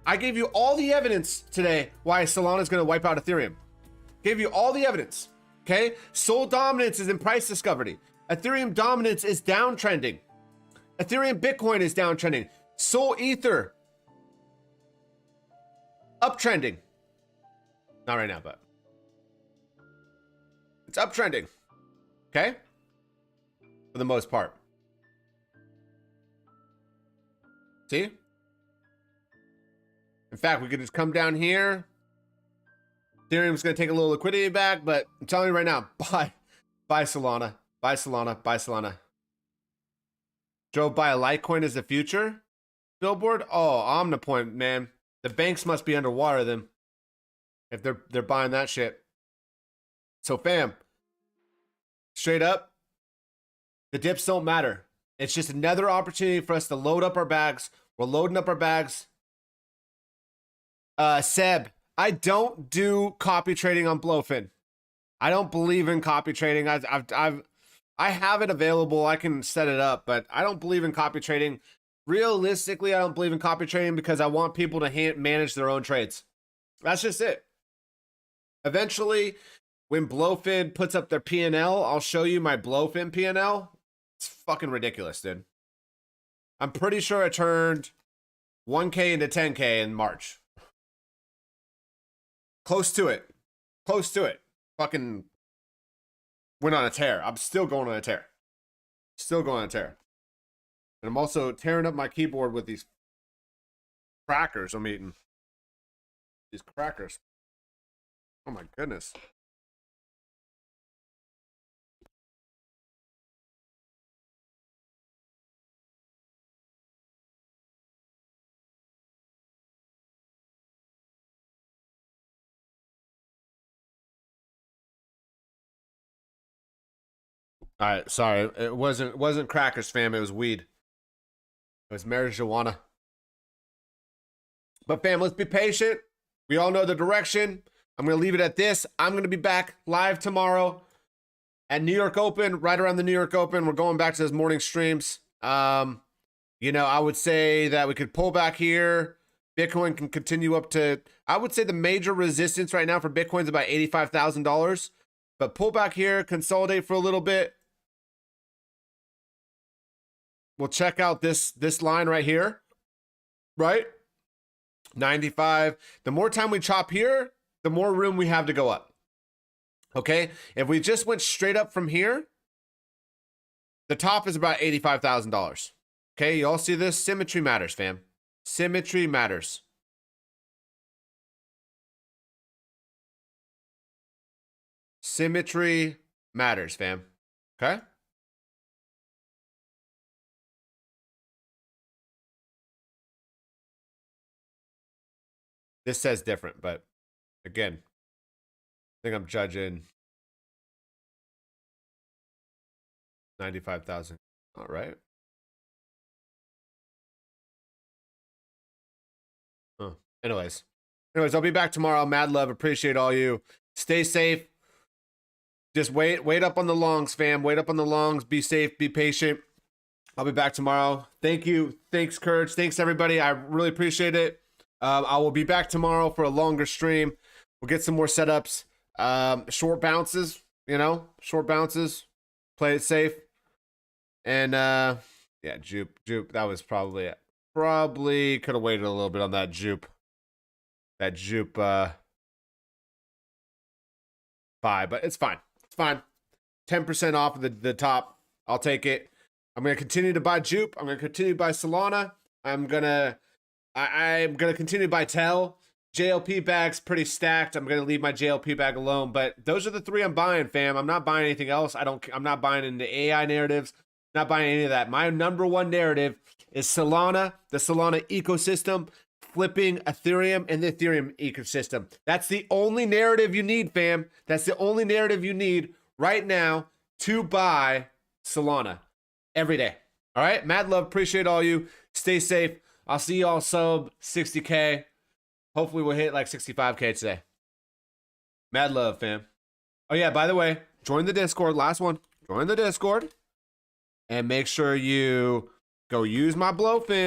I gave you all the evidence today why Solana is going to wipe out Ethereum. Gave you all the evidence, okay? Sol dominance is in price discovery. Ethereum dominance is downtrending. Ethereum Bitcoin is downtrending. Sol Ether, uptrending. Not right now, but it's uptrending, okay? For the most part. See? In fact, we could just come down here. Ethereum's going to take a little liquidity back, but I'm telling you right now, buy Solana. Buy Solana. Buy Solana. Joe, buy a Litecoin as the future? Billboard? Oh, Omnipoint, man. The banks must be underwater then. If they're buying that shit. So fam, straight up, the dips don't matter. It's just another opportunity for us to load up our bags. We're loading up our bags. Seb, I don't do copy trading on Blowfin. I don't believe in copy trading. I have it available. I can set it up, but I don't believe in copy trading. Realistically, I don't believe in copy trading because I want people to manage their own trades. That's just it. Eventually, when Blowfin puts up their P&L, I'll show you my Blowfin P&L. It's fucking ridiculous, dude. I'm pretty sure I turned 1K into 10K in March. Close to it. Close to it. Fucking went on a tear. I'm still going on a tear. Still going on a tear. And I'm also tearing up my keyboard with these crackers I'm eating. These crackers. Oh my goodness. All right, sorry. It wasn't crackers, fam. It was weed. It was marijuana. But fam, let's be patient. We all know the direction. I'm going to leave it at this. I'm going to be back live tomorrow at New York Open, right around the New York Open. We're going back to those morning streams. You know, I would say that we could pull back here. Bitcoin can continue up to, I would say the major resistance right now for Bitcoin is about $85,000. But pull back here, consolidate for a little bit. We'll check out this line right here, right? 95. The more time we chop here, the more room we have to go up. Okay? If we just went straight up from here, the top is about $85,000. Okay? You all see this? Symmetry matters, fam. Symmetry matters. Symmetry matters, fam. Okay? This says different, but again, I think I'm judging 95,000. All right. Huh. Anyways, I'll be back tomorrow. Mad love. Appreciate all you. Stay safe. Just wait up on the longs, fam. Wait up on the longs. Be safe. Be patient. I'll be back tomorrow. Thank you. Thanks, Courage. Thanks, everybody. I really appreciate it. I will be back tomorrow for a longer stream. We'll get some more setups. Short bounces, you know, short bounces. Play it safe. And yeah, jupe. That was probably it. Probably could have waited a little bit on that jupe. That jupe buy, but it's fine. It's fine. 10% off of the top. I'll take it. I'm gonna continue to buy jupe. I'm gonna continue to buy Solana. I'm gonna continue to buy Tell. JLP bag's pretty stacked. I'm gonna leave my JLP bag alone. But those are the three I'm buying, fam. I'm not buying anything else. I'm not buying into AI narratives. Not buying any of that. My number one narrative is Solana, the Solana ecosystem, flipping Ethereum and the Ethereum ecosystem. That's the only narrative you need, fam. That's the only narrative you need right now to buy Solana every day. All right? Mad love. Appreciate all you. Stay safe. I'll see y'all sub 60K. Hopefully we'll hit like 65K today. Mad love, fam. Oh, yeah, by the way, join the Discord. Last one. Join the Discord. And make sure you go use my Blowfin.